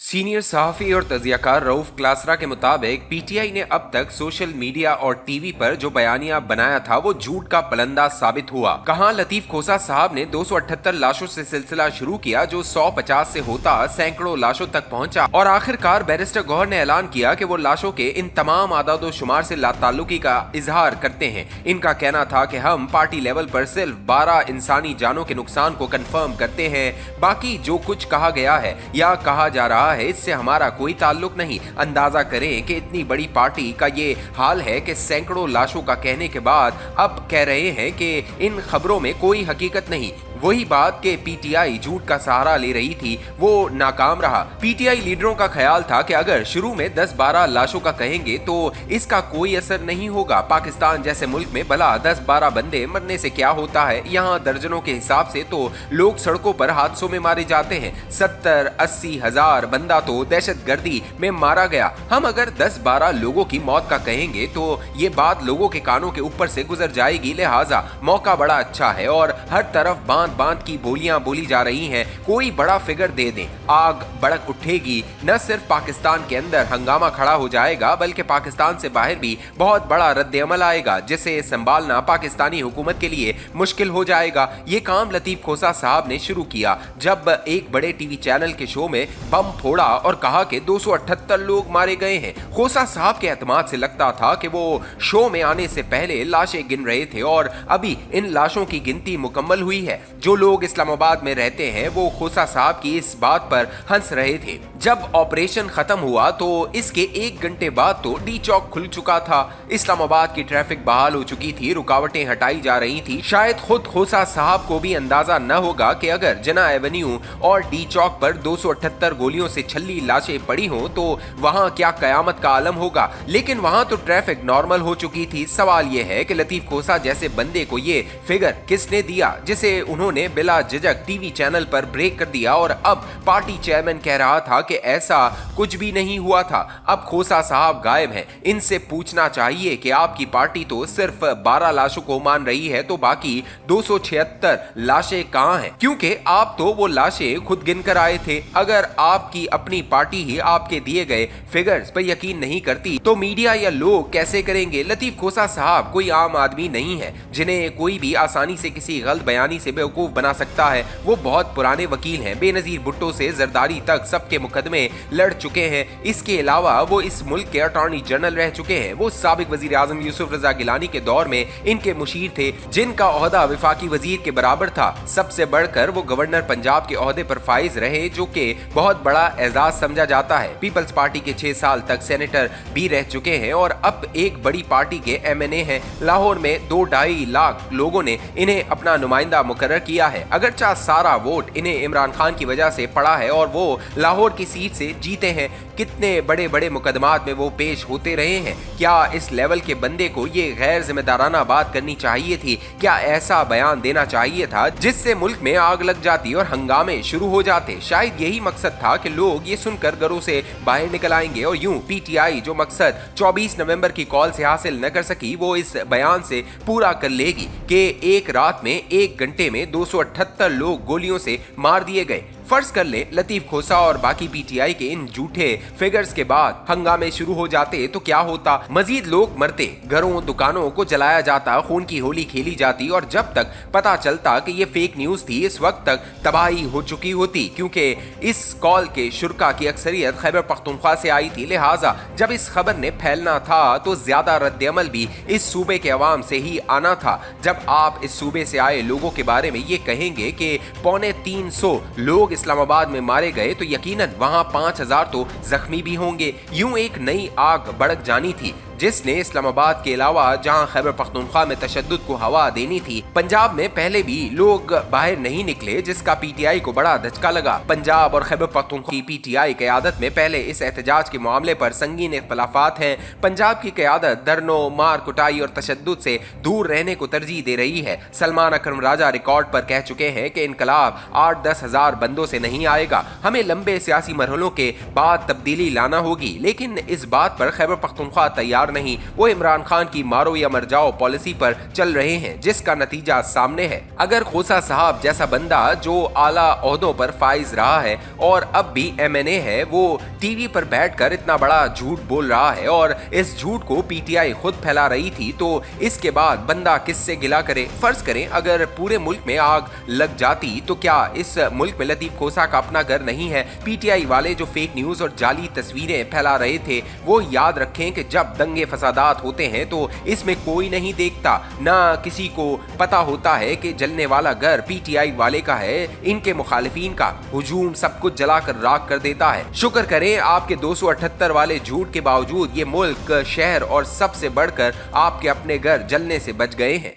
Senior सहाफ़ी और तजियाकार रऊफ क्लासरा के मुताबिक पीटीआई ने अब तक सोशल मीडिया और टीवी पर जो बयानिया बनाया था वो झूठ का पलंदा साबित हुआ। कहां लतीफ खोसा साहब ने 278 लाशों से सिलसिला शुरू किया जो 150 से होता सैकड़ों लाशों तक पहुंचा और आखिरकार बैरिस्टर गौहर ने ऐलान किया कि वो लाशों के इन तमाम आदादो शुमार से लाताल्लुकी का इजहार करते हैं। इनका कहना था कि हम पार्टी लेवल पर सिर्फ 12 इंसानी जानों के नुकसान को कंफर्म करते हैं, बाकी जो कुछ कहा गया है या कहा जा रहा है इससे हमारा कोई ताल्लुक नहीं। अंदाजा करें कि इतनी बड़ी पार्टी का ये हाल है कि सैकड़ों लाशों का कहने के बाद अब कह रहे हैं कि इन खबरों में कोई हकीकत नहीं। वही बात कि पीटीआई झूठ का सहारा ले रही थी वो नाकाम रहा। पीटीआई लीडरों का ख्याल था कि अगर शुरू में 10-12 लाशों का कहेंगे तो इसका कोई असर नहीं होगा। पाकिस्तान जैसे मुल्क में भला 10-12 बंदे मरने से क्या होता है, यहाँ दर्जनों के हिसाब से तो लोग सड़कों पर हादसों में मारे जाते हैं। 70-80 हजार बंदा तो दहशतगर्दी में मारा गया। हम अगर 10-12 लोगों की मौत का कहेंगे तो ये बात लोगों के कानों के ऊपर से गुजर जाएगी। लिहाजा मौका बड़ा अच्छा है और हर तरफ बांध की बोलियां बोली जा रही हैं। कोई बड़ा फिगर दे दें, आग भड़क उठेगी। न सिर्फ पाकिस्तान के अंदर हंगामा खड़ा हो जाएगा बल्कि पाकिस्तान से बाहर भी बहुत बड़ा रद्द-ए-अमल आएगा जिसे संभालना पाकिस्तानी हुकूमत के लिए मुश्किल हो जाएगा। ये काम लतीफ खोसा साहब ने शुरू किया जब एक बड़े टीवी चैनल के शो में बम फोड़ा और कहा कि 278 लोग मारे गए हैं। खोसा साहब के एतमाद से लगता था कि वो शो में आने से पहले लाशें गिन रहे थे और अभी इन लाशों की गिनती मुकम्मल हुई है। जो लोग इस्लामाबाद में रहते हैं वो खोसा साहब की इस बात पर हंस रहे थे। जब ऑपरेशन खत्म हुआ तो इसके 1 घंटे बाद तो डी चौक खुल चुका था। इस्लामाबाद की ट्रैफिक बहाल हो चुकी थी, रुकावटें हटाई जा रही थी। शायद खुद खोसा साहब को भी अंदाजा न होगा कि अगर जना एवेन्यू और डी चौक पर 278 गोलियों से छल्ली लाशें पड़ी हो तो वहां क्या कयामत का आलम होगा। लेकिन वहां तो ट्रैफिक नॉर्मल हो चुकी थी। सवाल यह है कि लतीफ खोसा जैसे बंदे को ये फिगर किसने दिया जिसे उन्होंने बिला झिझक टीवी चैनल पर ब्रेक कर दिया और अब पार्टी चेयरमैन कह रहा था कि ऐसा कुछ भी नहीं हुआ था। अब खोसा साहब गायब हैं। इनसे पूछना चाहिए कि आपकी पार्टी तो सिर्फ 12 लाशों को मान रही है तो बाकी 276 लाशें कहां हैं, क्योंकि आप तो वो लाशें खुद गिन कर आए थे। अगर आपकी अपनी पार्टी ही आपके दिए गए फिगर्स पर यकीन नहीं करती तो मीडिया या लोग कैसे करेंगे। लतीफ खोसा साहब कोई आम आदमी नहीं है जिन्हें कोई भी आसानी से किसी गलत बयानी से बेवकूफ बना सकता है। वो बहुत पुराने वकील हैं। बेनजीर भुट्टो से जरदारी तक सबके मुकदमे लड़ चुके हैं। इसके अलावा वो इस मुल्क के अटॉर्नी जनरल रह चुके हैं। वो साबिक वजीर आजम यूसुफ रजा गिलानी के दौर में इनके मुशीर थे जिनका ओहदा वफाकी वजीर के बराबर था। सबसे बढ़कर वो गवर्नर पंजाब के ओहदे पर फाइज रहे जो कि बहुत बड़ा एजाज समझा जाता है। पीपल्स पार्टी के 6 साल तक सेनेटर भी रह चुके हैं और अब एक बड़ी पार्टी के MNA हैं। लाहौर में 2-2.5 लाख लोगों ने इन्हें अपना नुमाइंदा मुकर्रर किया है। अगरचा सारा वोट इन्हें इमरान खान की वजह से पड़ा है और वो लाहौर की सीट से जीते हैं। कितने बड़े बड़े मुकदमात में वो पेश होते रहे हैं। क्या इस लेवल के बंदे को ये गैर जिम्मेदाराना बात करनी चाहिए थी? क्या ऐसा बयान देना चाहिए था जिससे मुल्क में आग लग जाती और हंगामे शुरू हो जाते? शायद यही मकसद था कि लोग ये सुनकर घरों से बाहर निकल आएंगे और यूं पीटीआई जो मकसद 24 नवंबर की कॉल से हासिल न कर सकी वो इस बयान से पूरा कर लेगी कि एक रात में 1 घंटे में 278 लोग गोलियों से मार दिए गए। फर्ज कर ले लतीफ खोसा और बाकी पीटीआई के इन झूठे फिगर्स के बाद हंगामे शुरू हो जाते तो क्या होता? मजीद लोग मरते, घरों दुकानों को जलाया जाता, खून की होली खेली जाती और जब तक पता चलता कि ये फेक न्यूज थी इस वक्त तक तबाही हो चुकी होती, क्योंकि इस कॉल के शुरका की अक्सरियत खैबर पख्तूनख्वा से आई थी। लिहाजा जब इस खबर ने फैलना था तो ज्यादा रद्द-ए-अमल भी इस सूबे के अवाम से ही आना था। जब आप इस सूबे से आए लोगों के बारे में ये कहेंगे कि 350 लोग इस्लामाबाद में मारे गए तो यकीनन वहां 5000 तो जख्मी भी होंगे। यूं एक नई आग भड़क जानी थी जिसने इस्लामाबाद के अलावा जहां खैबर पख्तूनख्वा में तशद्दुद को हवा देनी थी। पंजाब में पहले भी लोग बाहर नहीं निकले जिसका पीटीआई को बड़ा धचका लगा। पंजाब और खैबर पख्तूनख्वा की पीटीआई क़यादत में पहले इस एहतजाज के मामले पर संगीन इख्तलाफात हैं। पंजाब की क़यादत धरनों, मार कुटाई और तशद्दुद से दूर रहने को तरजीह दे रही है। सलमान अकरम राजा रिकॉर्ड पर कह चुके हैं कि इनकलाब 8-10 हजार बंदों से नहीं आएगा, हमें लंबे सियासी मरहलों के बाद तब्दीली लाना होगी। लेकिन इस बात पर खैबर पख्तूनख्वा तैयार तैयार नहीं, वो इमरान खान की मारो या मर जाओ पॉलिसी पर चल रहे हैं, जिसका नतीजा सामने है। अगर खोसा साहब जैसा बंदा जो आला ओहदों पर फाइज रहा है और अब भी MNA है, वो टीवी पर बैठकर इतना बड़ा झूठ बोल रहा है और इस झूठ को PTI खुद फैला रही थी, तो इसके बाद बंदा किससे गिला करे? फर्ज करें अगर पूरे मुल्क में आग लग जाती तो क्या इस मुल्क में लतीफ खोसा का अपना घर नहीं है? PTI वाले जो फेक न्यूज और जाली तस्वीरें फैला रहे थे, वो याद रखें कि जब दंगे फसादात होते हैं तो इसमें कोई नहीं देखता, ना किसी को पता होता है कि जलने वाला घर PTI वाले का है, इनके मुखालिफिन का। हुजूम सब कुछ जलाकर राख कर देता है। शुक्र करें आपके 278 वाले झूठ के बावजूद ये मुल्क, शहर और सबसे बढ़कर आपके अपने घर जलने से बच गए हैं।